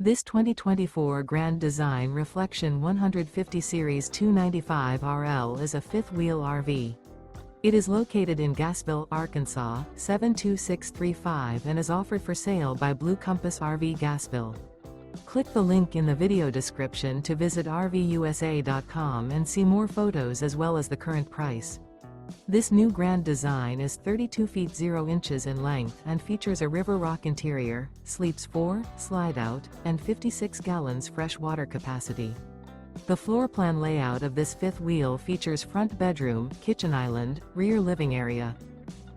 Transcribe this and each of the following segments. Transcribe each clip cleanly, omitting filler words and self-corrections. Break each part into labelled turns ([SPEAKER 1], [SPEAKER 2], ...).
[SPEAKER 1] This 2024 Grand Design Reflection 150 Series 295RL is a fifth-wheel RV. It is located in Gassville, Arkansas, 72635 and is offered for sale by Blue Compass RV Gassville. Click the link in the video description to visit RVUSA.com and see more photos as well as the current price. This new Grand Design is 32 feet 0 inches in length and features a River Rock interior, sleeps 4, Slideout, and 56 gallons fresh water capacity. The floor plan layout of this fifth wheel features front bedroom, kitchen island, rear living area.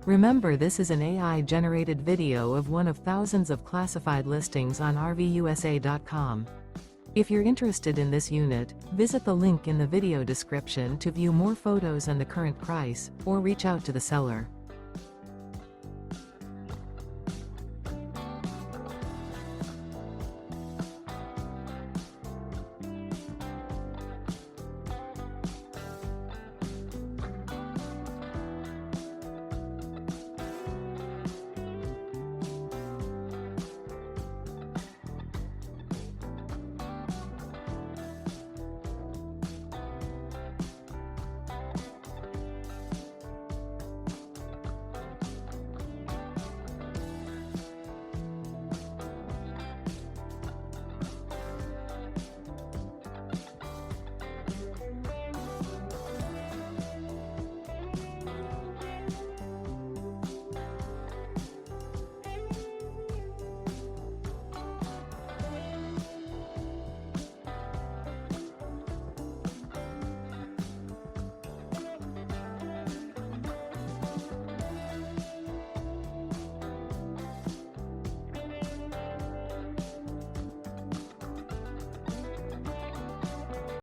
[SPEAKER 1] Remember, this is an AI-generated video of one of thousands of classified listings on RVUSA.com. If you're interested in this unit, visit the link in the video description to view more photos and the current price, or reach out to the seller.